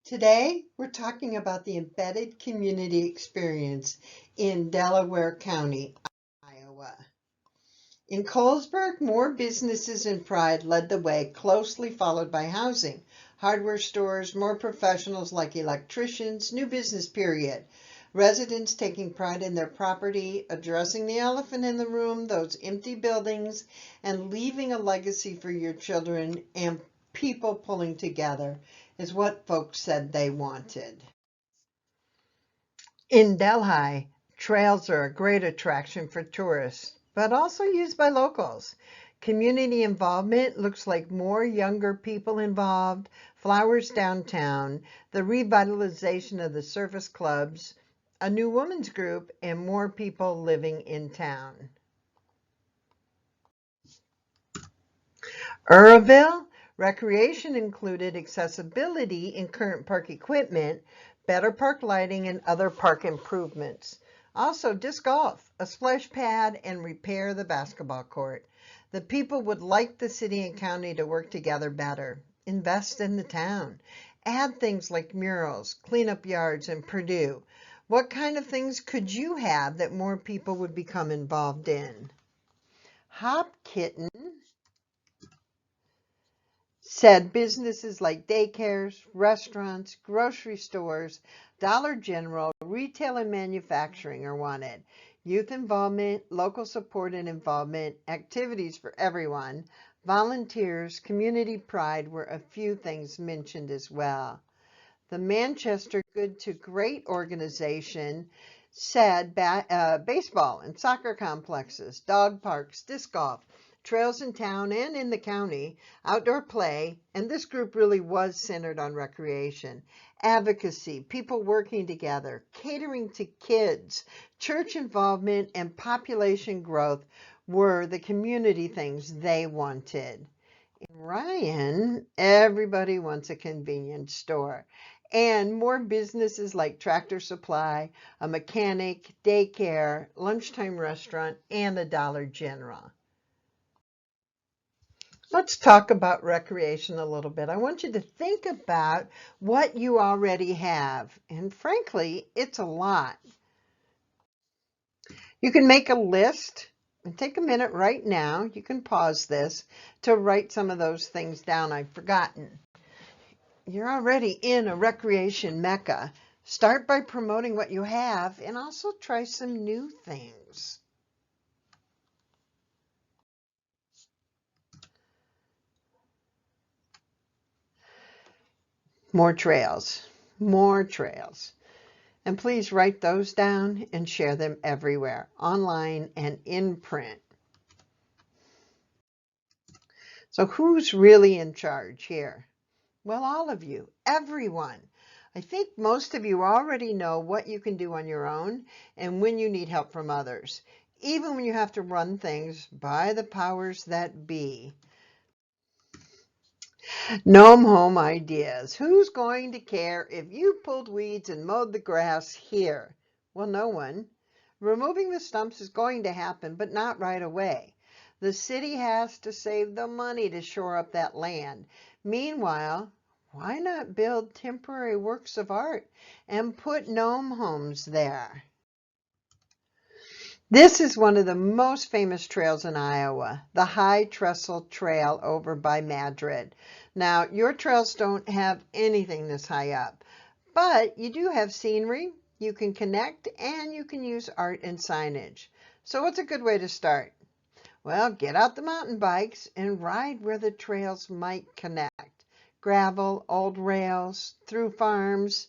Today, we're talking about the embedded community experience in Delaware County, Iowa. In Colesburg, more businesses and pride led the way, closely followed by housing, hardware stores, more professionals like electricians, new business period. Residents taking pride in their property, addressing the elephant in the room, those empty buildings, and leaving a legacy for your children, and people pulling together is what folks said they wanted. In Delhi, trails are a great attraction for tourists, but also used by locals. Community involvement looks like more younger people involved, flowers downtown, the revitalization of the service clubs, a new women's group, and more people living in town. Irville, recreation included accessibility in current park equipment, better park lighting, and other park improvements. Also, disc golf, a splash pad, and repair the basketball court. The people would like the city and county to work together better. Invest in the town. Add things like murals, clean up yards, and Purdue. What kind of things could you have that more people would become involved in? Hop Kitten said businesses like daycares, restaurants, grocery stores, Dollar General, retail and manufacturing are wanted. Youth involvement, local support and involvement, activities for everyone, volunteers, community pride were a few things mentioned as well. The Manchester Good to Great organization said baseball and soccer complexes, dog parks, disc golf, trails in town and in the county, outdoor play, and this group really was centered on recreation, advocacy, people working together, catering to kids, church involvement, and population growth were the community things they wanted. In Ryan, everybody wants a convenience store and more businesses like Tractor Supply, a mechanic, daycare, lunchtime restaurant, and a Dollar General. Let's talk about recreation a little bit. I want you to think about what you already have. And frankly, it's a lot. You can make a list and take a minute right now. You can pause this to write some of those things down I've forgotten. You're already in a recreation mecca. Start by promoting what you have and also try some new things. More trails, more trails. And please write those down and share them everywhere, online and in print. So who's really in charge here? Well, all of you, everyone. I think most of you already know what you can do on your own and when you need help from others, even when you have to run things by the powers that be. Gnome home ideas. Who's going to care if you pulled weeds and mowed the grass here? Well, no one. Removing the stumps is going to happen, but not right away. The city has to save the money to shore up that land. Meanwhile, why not build temporary works of art and put gnome homes there? This is one of the most famous trails in Iowa, the High Trestle Trail over by Madrid. Now, your trails don't have anything this high up, but you do have scenery, you can connect, and you can use art and signage. So what's a good way to start? Well, get out the mountain bikes and ride where the trails might connect. Gravel, old rails, through farms.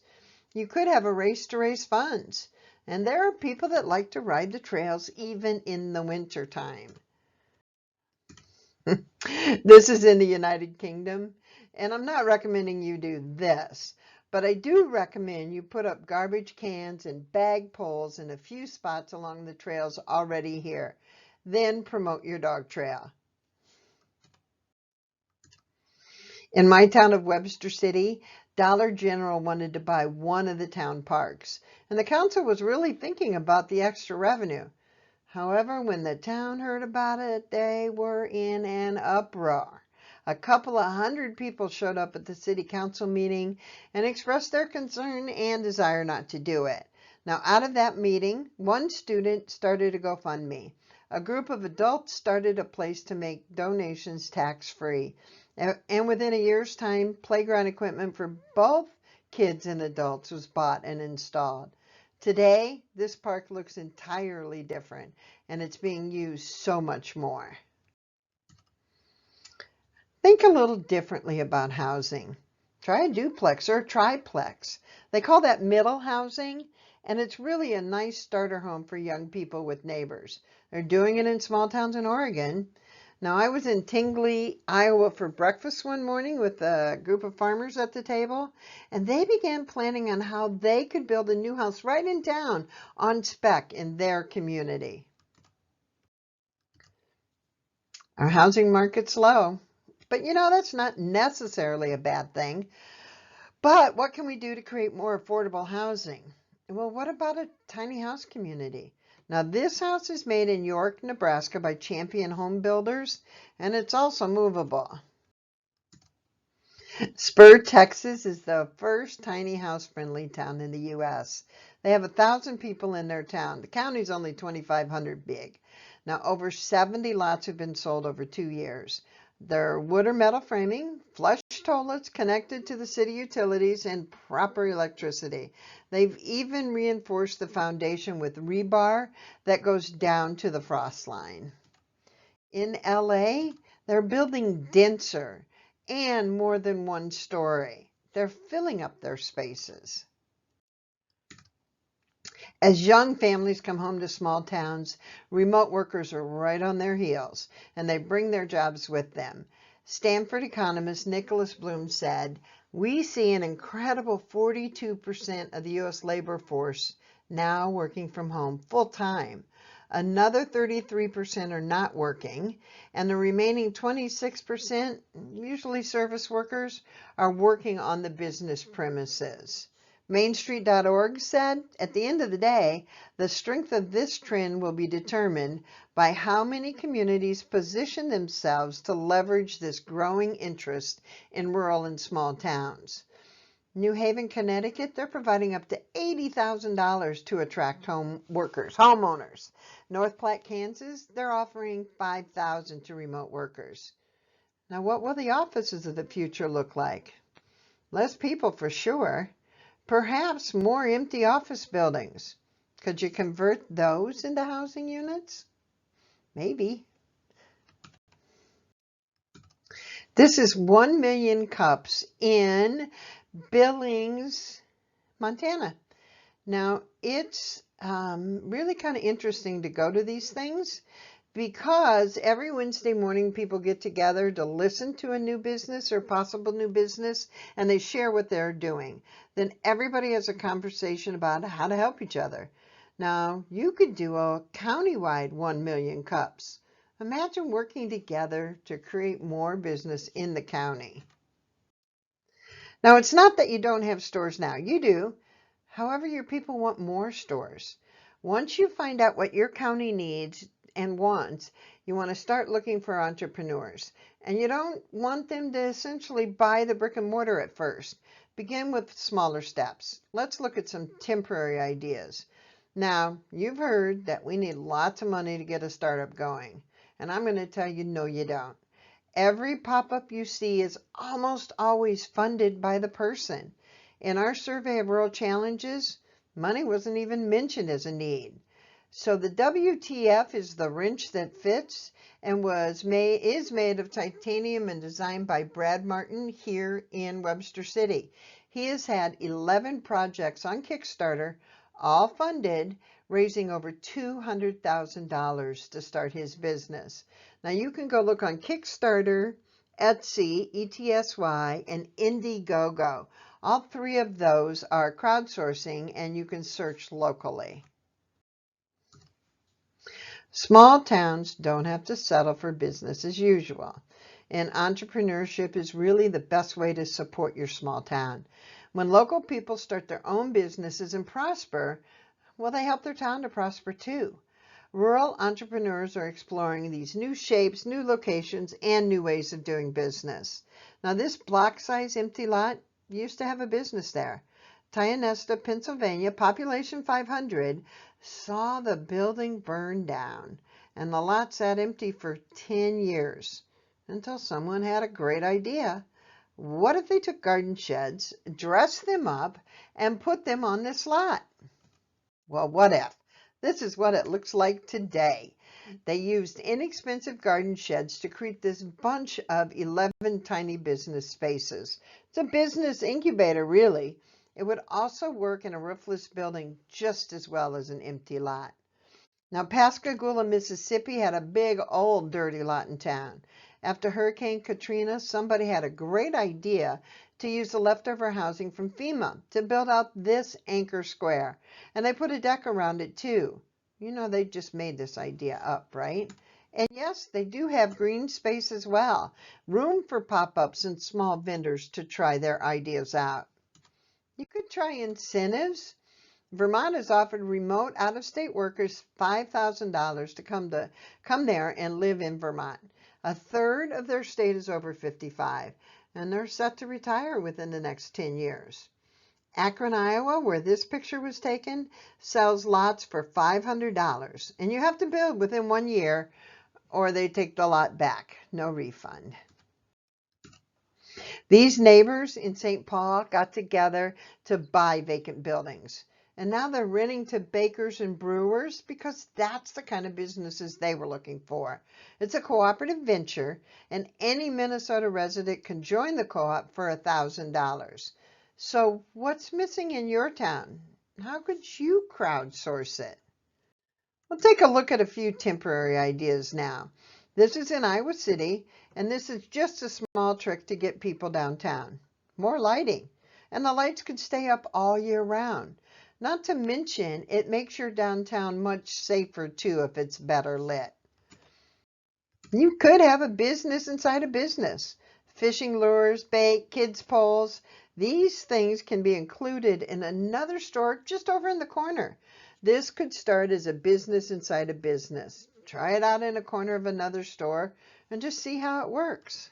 You could have a race to raise funds. And there are people that like to ride the trails even in the winter time. This is in the United Kingdom, and I'm not recommending you do this, but I do recommend you put up garbage cans and bag poles in a few spots along the trails already here. Then promote your dog trail. In my town of Webster City, Dollar General wanted to buy one of the town parks, and the council was really thinking about the extra revenue. However, when the town heard about it, they were in an uproar. A couple of hundred people showed up at the city council meeting and expressed their concern and desire not to do it. Now, out of that meeting, one student started a GoFundMe. A group of adults started a place to make donations tax-free. And within a year's time, playground equipment for both kids and adults was bought and installed. Today, this park looks entirely different, and it's being used so much more. Think a little differently about housing. Try a duplex or a triplex. They call that middle housing, and it's really a nice starter home for young people with neighbors. They're doing it in small towns in Oregon. Now, I was in Tingley, Iowa for breakfast one morning with a group of farmers at the table, and they began planning on how they could build a new house right in town on spec in their community. Our housing market's low, but that's not necessarily a bad thing. But what can we do to create more affordable housing? Well, what about a tiny house community? Now, this house is made in York, Nebraska by Champion Home Builders, and it's also movable. Spur, Texas is the first tiny house-friendly town in the U.S. They have 1,000 people in their town. The county's only 2,500 big. Now, over 70 lots have been sold over 2 years. They're wood or metal framing, flush toilets connected to the city utilities, and proper electricity. They've even reinforced the foundation with rebar that goes down to the frost line. In LA, they're building denser and more than one story. They're filling up their spaces. As young families come home to small towns, remote workers are right on their heels, and they bring their jobs with them. Stanford economist Nicholas Bloom said, "We see an incredible 42% of the U.S. labor force now working from home full-time. Another 33% are not working, and the remaining 26%, usually service workers, are working on the business premises." MainStreet.org said, "At the end of the day, the strength of this trend will be determined by how many communities position themselves to leverage this growing interest in rural and small towns." New Haven, Connecticut, they're providing up to $80,000 to attract homeowners. North Platte, Kansas, they're offering $5,000 to remote workers. Now, what will the offices of the future look like? Less people for sure. Perhaps more empty office buildings. Could you convert those into housing units? Maybe. This is 1 million cups in Billings, Montana. Now, it's really kind of interesting to go to these things because every Wednesday morning people get together to listen to a new business or possible new business, and they share what they're doing. Then everybody has a conversation about how to help each other. Now, you could do a countywide 1 million cups. Imagine working together to create more business in the county. Now, it's not that you don't have stores now. You do. However, your people want more stores. Once you find out what your county needs and wants, you want to start looking for entrepreneurs. And you don't want them to essentially buy the brick and mortar at first. Begin with smaller steps. Let's look at some temporary ideas. Now, you've heard that we need lots of money to get a startup going. And I'm going to tell you, no, you don't. Every pop-up you see is almost always funded by the person. In our survey of rural challenges, money wasn't even mentioned as a need. So the WTF is the wrench that fits and is made of titanium and designed by Brad Martin here in Webster City. He has had 11 projects on Kickstarter, all funded, raising over $200,000 to start his business. Now you can go look on Kickstarter, Etsy, ETSY, and Indiegogo. All three of those are crowdsourcing, and you can search locally. Small towns don't have to settle for business as usual, and entrepreneurship is really the best way to support your small town. When local people start their own businesses and prosper, well, they help their town to prosper too. Rural entrepreneurs are exploring these new shapes, new locations, and new ways of doing business. Now, this block-size empty lot used to have a business there. Tionesta, Pennsylvania, population 500, saw the building burn down, and the lot sat empty for 10 years until someone had a great idea. What if they took garden sheds, dressed them up, and put them on this lot? Well, what if? This is what it looks like today. They used inexpensive garden sheds to create this bunch of 11 tiny business spaces. It's a business incubator, really. It would also work in a roofless building just as well as an empty lot. Now, Pascagoula, Mississippi had a big old dirty lot in town. After Hurricane Katrina, somebody had a great idea to use the leftover housing from FEMA to build out this anchor square. And they put a deck around it too. You know, they just made this idea up, right? And yes, they do have green space as well. Room for pop-ups and small vendors to try their ideas out. You could try incentives. Vermont has offered remote out-of-state workers $5,000 to come there and live in Vermont. A third of their state is over 55, and they're set to retire within the next 10 years. Akron, Iowa, where this picture was taken, sells lots for $500, and you have to build within 1 year or they take the lot back. No refund. These neighbors in St. Paul got together to buy vacant buildings. And now they're renting to bakers and brewers because that's the kind of businesses they were looking for. It's a cooperative venture, and any Minnesota resident can join the co-op for $1,000. So what's missing in your town? How could you crowdsource it? We'll take a look at a few temporary ideas now. This is in Iowa City, and this is just a small trick to get people downtown. More lighting, and the lights could stay up all year round. Not to mention, it makes your downtown much safer too if it's better lit. You could have a business inside a business. Fishing lures, bait, kids' poles. These things can be included in another store just over in the corner. This could start as a business inside a business. Try it out in a corner of another store and just see how it works.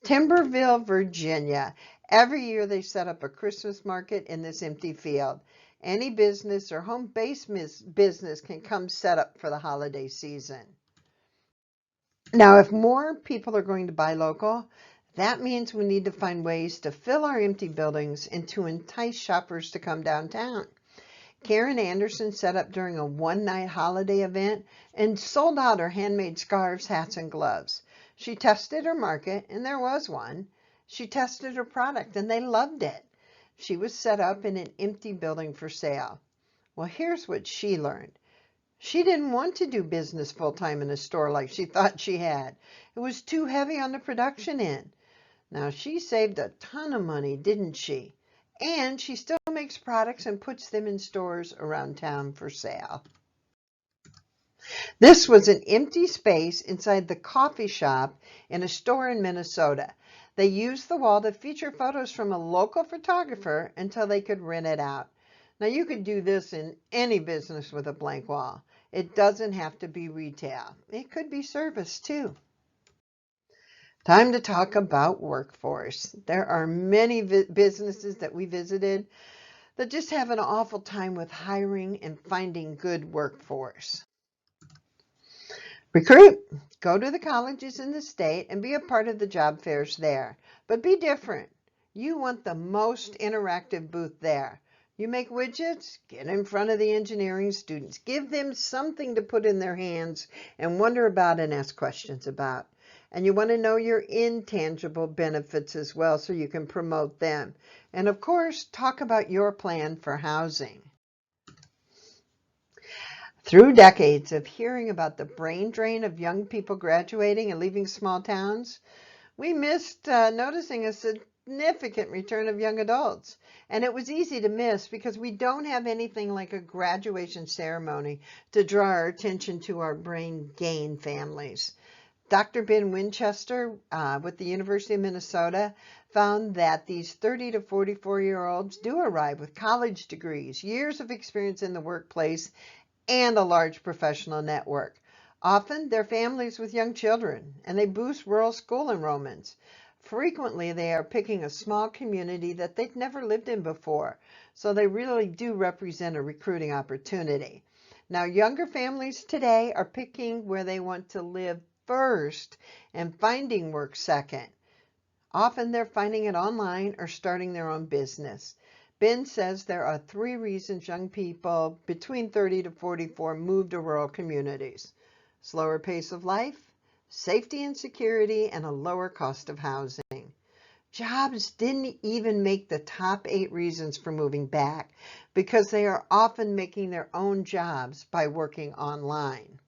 Timberville, Virginia. Every year they set up a Christmas market in this empty field. Any business or home-based business can come set up for the holiday season. Now, if more people are going to buy local, that means we need to find ways to fill our empty buildings and to entice shoppers to come downtown. Karen Anderson set up during a one-night holiday event and sold out her handmade scarves, hats, and gloves. She tested her market, and there was one. She tested her product, and they loved it. She was set up in an empty building for sale. Well, here's what she learned. She didn't want to do business full-time in a store like she thought she had. It was too heavy on the production end. Now, she saved a ton of money, didn't she? And she still makes products and puts them in stores around town for sale. This was an empty space inside the coffee shop in a store in Minnesota. They used the wall to feature photos from a local photographer until they could rent it out. Now, you could do this in any business with a blank wall. It doesn't have to be retail. It could be service too. Time to talk about workforce. There are many businesses that we visited that just have an awful time with hiring and finding good workforce. Recruit. Go to the colleges in the state and be a part of the job fairs there. But be different. You want the most interactive booth there. You make widgets, get in front of the engineering students. Give them something to put in their hands and wonder about and ask questions about. And you want to know your intangible benefits as well so you can promote them. And of course, talk about your plan for housing. Through decades of hearing about the brain drain of young people graduating and leaving small towns, we missed noticing a significant return of young adults. And it was easy to miss because we don't have anything like a graduation ceremony to draw our attention to our brain gain families. Dr. Ben Winchester with the University of Minnesota found that these 30 to 44-year-olds do arrive with college degrees, years of experience in the workplace, and a large professional network. Often they're families with young children, and they boost rural school enrollments. Frequently, they are picking a small community that they've never lived in before, so they really do represent a recruiting opportunity. Now, younger families today are picking where they want to live first and finding work second. Often they're finding it online or starting their own business. Ben says there are 3 reasons young people between 30 to 44 move to rural communities: slower pace of life, safety and security, and a lower cost of housing. Jobs didn't even make the top 8 reasons for moving back because they are often making their own jobs by working online.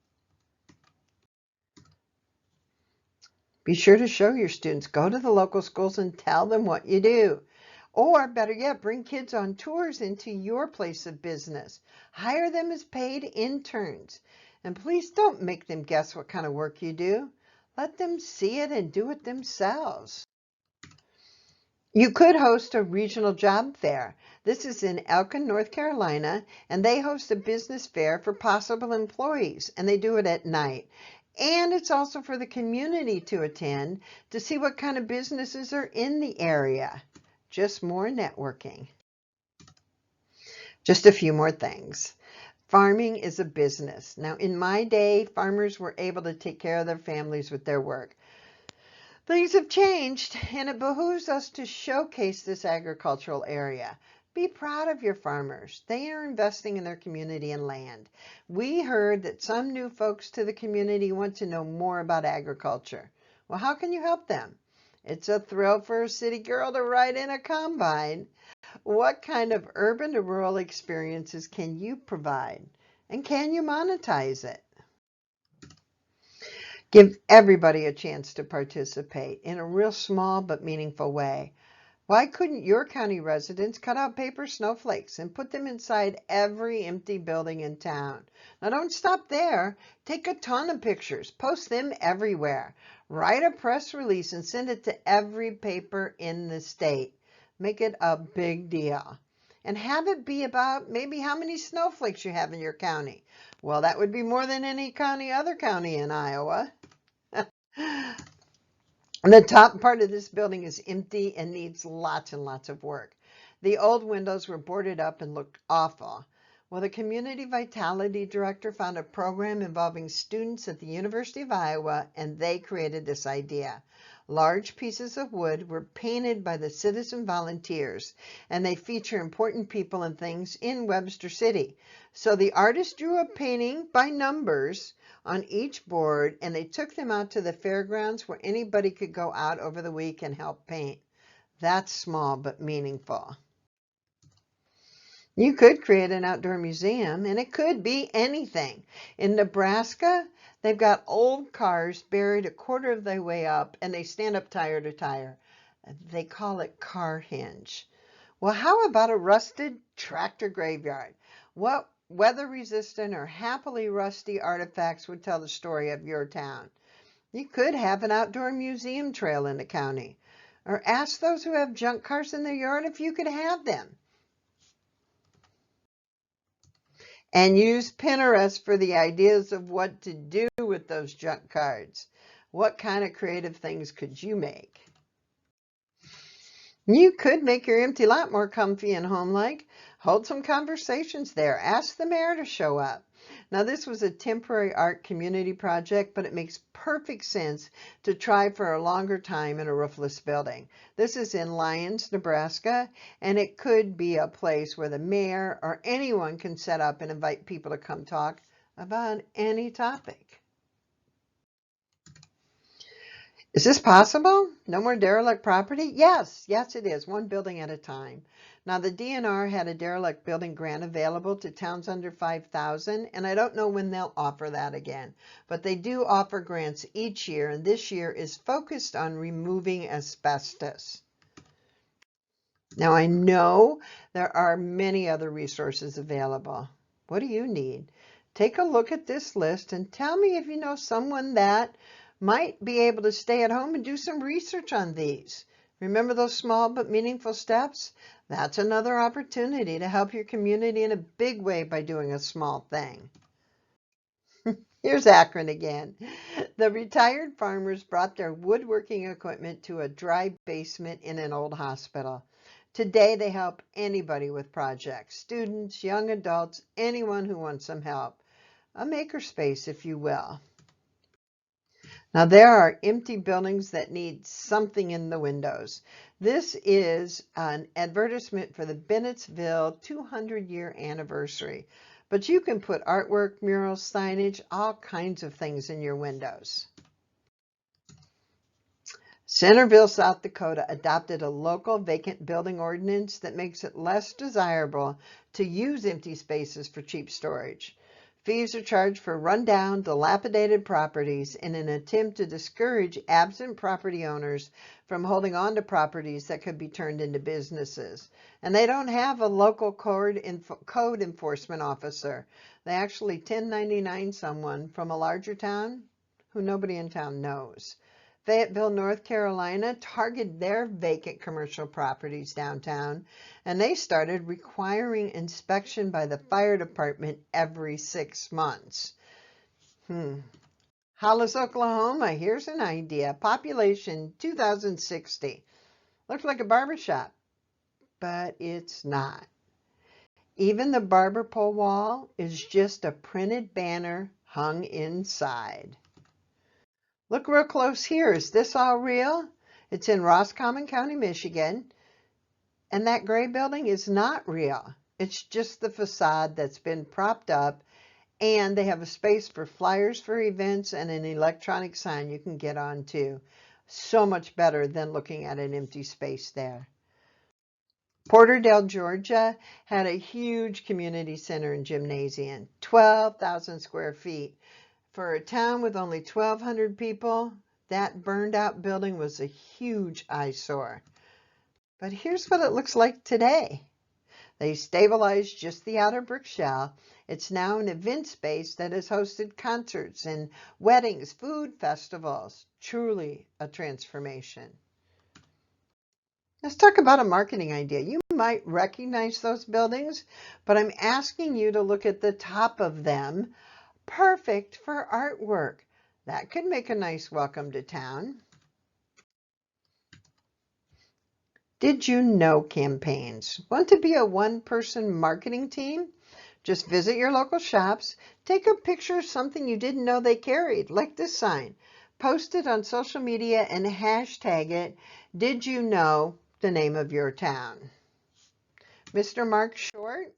Be sure to show your students. Go to the local schools and tell them what you do. Or better yet, bring kids on tours into your place of business. Hire them as paid interns. And please don't make them guess what kind of work you do. Let them see it and do it themselves. You could host a regional job fair. This is in Elkin, North Carolina, and they host a business fair for possible employees, and they do it at night. And it's also for the community to attend to see what kind of businesses are in the area. Just more networking. Just a few more things. Farming is a business. Now, in my day, farmers were able to take care of their families with their work. Things have changed, and it behooves us to showcase this agricultural area. Be proud of your farmers. They are investing in their community and land. We heard that some new folks to the community want to know more about agriculture. Well, how can you help them? It's a thrill for a city girl to ride in a combine. What kind of urban to rural experiences can you provide? And can you monetize it? Give everybody a chance to participate in a real small but meaningful way. Why couldn't your county residents cut out paper snowflakes and put them inside every empty building in town? Now don't stop there. Take a ton of pictures, post them everywhere. Write a press release and send it to every paper in the state. Make it a big deal. And have it be about maybe how many snowflakes you have in your county. Well, that would be more than any other county in Iowa. The top part of this building is empty and needs lots and lots of work. The old windows were boarded up and looked awful. Well, the Community Vitality Director found a program involving students at the University of Iowa, and they created this idea. Large pieces of wood were painted by the citizen volunteers, and they feature important people and things in Webster City. So the artist drew a painting by numbers on each board, and they took them out to the fairgrounds where anybody could go out over the week and help paint. That's small but meaningful. You could create an outdoor museum, and it could be anything. In Nebraska, they've got old cars buried a quarter of the way up, and they stand up tire to tire. They call it car hinge. Well, how about a rusted tractor graveyard? What weather-resistant or happily rusty artifacts would tell the story of your town? You could have an outdoor museum trail in the county. Or ask those who have junk cars in their yard if you could have them. And use Pinterest for the ideas of what to do with those junk cards. What kind of creative things could you make? You could make your empty lot more comfy and home-like. Hold some conversations there. Ask the mayor to show up. Now, this was a temporary art community project, but it makes perfect sense to try for a longer time in a roofless building. This is in Lyons, Nebraska, and it could be a place where the mayor or anyone can set up and invite people to come talk about any topic. Is this possible? No more derelict property? Yes, it is, one building at a time. Now, the DNR had a derelict building grant available to towns under 5,000, and I don't know when they'll offer that again. But they do offer grants each year, and this year is focused on removing asbestos. Now, I know there are many other resources available. What do you need? Take a look at this list and tell me if you know someone that might be able to stay at home and do some research on these. Remember those small but meaningful steps? That's another opportunity to help your community in a big way by doing a small thing. Here's Akron again. The retired farmers brought their woodworking equipment to a dry basement in an old hospital. Today, they help anybody with projects, students, young adults, anyone who wants some help. A makerspace, if you will. Now, there are empty buildings that need something in the windows. This is an advertisement for the Bennettsville 200-year anniversary. But you can put artwork, murals, signage, all kinds of things in your windows. Centerville, South Dakota adopted a local vacant building ordinance that makes it less desirable to use empty spaces for cheap storage. Fees are charged for rundown, dilapidated properties in an attempt to discourage absent property owners from holding on to properties that could be turned into businesses. And they don't have a local code enforcement officer. They actually 1099 someone from a larger town who nobody in town knows. Fayetteville, North Carolina targeted their vacant commercial properties downtown, and they started requiring inspection by the fire department every 6 months. Hollis, Oklahoma, here's an idea. Population 2,060. Looks like a barbershop, but it's not. Even the barber pole wall is just a printed banner hung inside. Look real close here. Is this all real? It's in Roscommon County, Michigan. And that gray building is not real. It's just the facade that's been propped up. And they have a space for flyers for events and an electronic sign you can get on too. So much better than looking at an empty space there. Porterdale, Georgia had a huge community center and gymnasium, 12,000 square feet. For a town with only 1,200 people, that burned out building was a huge eyesore. But here's what it looks like today. They stabilized just the outer brick shell. It's now an event space that has hosted concerts and weddings, food festivals. Truly a transformation. Let's talk about a marketing idea. You might recognize those buildings, but I'm asking you to look at the top of them. Perfect for artwork. That could make a nice welcome to town. Did you know campaigns? Want to be a one-person marketing team? Just visit your local shops, take a picture of something you didn't know they carried, like this sign. Post it on social media and hashtag it, Did You Know, the name of your town. Mr. Mark Short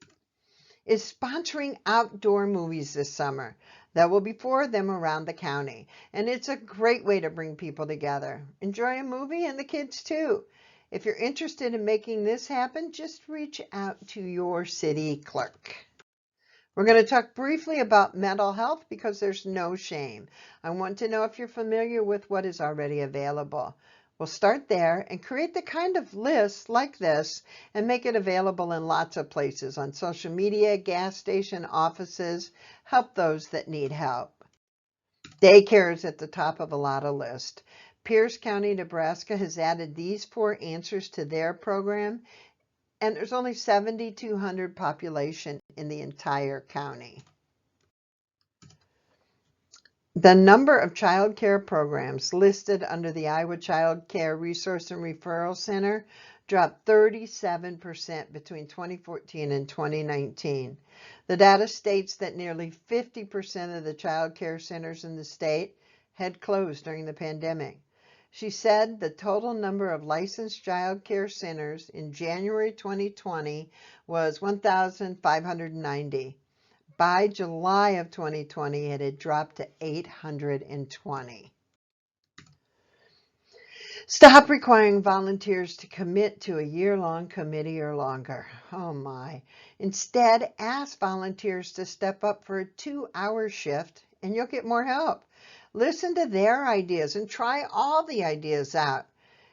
is sponsoring outdoor movies this summer. There will be 4 of them around the county, and it's a great way to bring people together. Enjoy a movie and the kids too. If you're interested in making this happen, just reach out to your city clerk. We're going to talk briefly about mental health because there's no shame. I want to know if you're familiar with what is already available. We'll start there and create the kind of list like this and make it available in lots of places on social media, gas station, offices. Help those that need help. Daycare is at the top of a lot of lists. Pierce County, Nebraska has added these 4 answers to their program, and there's only 7,200 population in the entire county. The number of child care programs listed under the Iowa Child Care Resource and Referral Center dropped 37% between 2014 and 2019. The data states that nearly 50% of the child care centers in the state had closed during the pandemic. She said the total number of licensed child care centers in January 2020 was 1,590. By July of 2020, it had dropped to 820. Stop requiring volunteers to commit to a year-long committee or longer. Oh my. Instead, ask volunteers to step up for a 2-hour shift and you'll get more help. Listen to their ideas and try all the ideas out.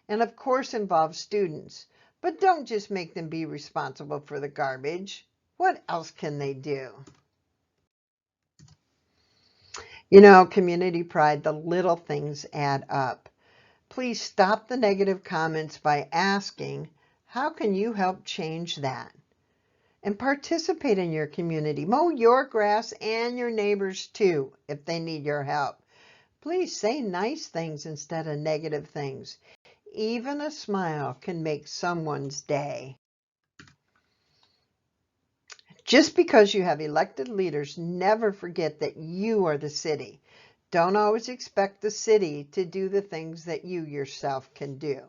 And of course, involve students. But don't just make them be responsible for the garbage. What else can they do? You know, community pride, the little things add up. Please stop the negative comments by asking, how can you help change that? and participate in your community. Mow your grass and your neighbors too if they need your help. Please say nice things instead of negative things. Even a smile can make someone's day. Just because you have elected leaders, never forget that you are the city. Don't always expect the city to do the things that you yourself can do.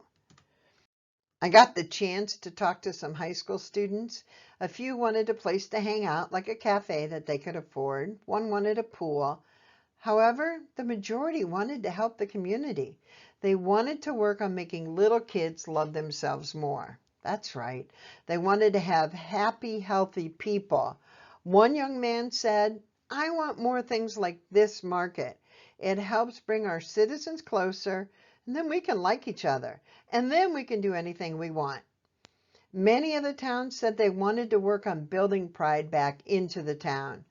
I got the chance to talk to some high school students. A few wanted a place to hang out, like a cafe that they could afford. One wanted a pool. However, the majority wanted to help the community. They wanted to work on making little kids love themselves more. That's right. They wanted to have happy, healthy people. One young man said, "I want more things like this market. It helps bring our citizens closer, and then we can like each other, and then we can do anything we want." Many of the towns said they wanted to work on building pride back into the town.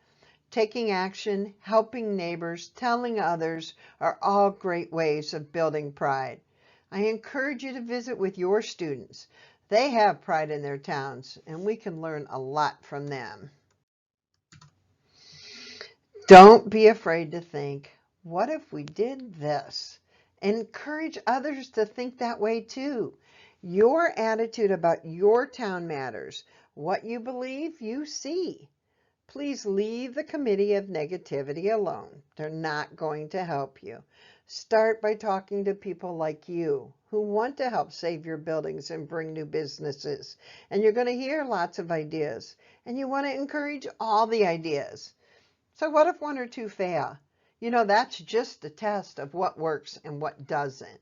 Taking action, helping neighbors, telling others are all great ways of building pride. I encourage you to visit with your students. They have pride in their towns, and we can learn a lot from them. Don't be afraid to think, what if we did this? Encourage others to think that way too. Your attitude about your town matters. What you believe, you see. Please leave the committee of negativity alone. They're not going to help you. Start by talking to people like you who want to help save your buildings and bring new businesses. And you're going to hear lots of ideas. And you want to encourage all the ideas. So what if one or two fail? That's just a test of what works and what doesn't.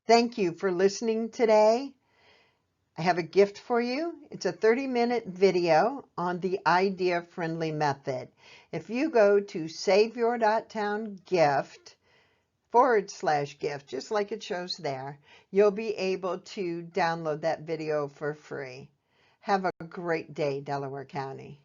Thank you for listening today. I have a gift for you. It's a 30-minute video on the idea-friendly method. If you go to saveyour.town/gift, just like it shows there, you'll be able to download that video for free. Have a great day, Delaware County.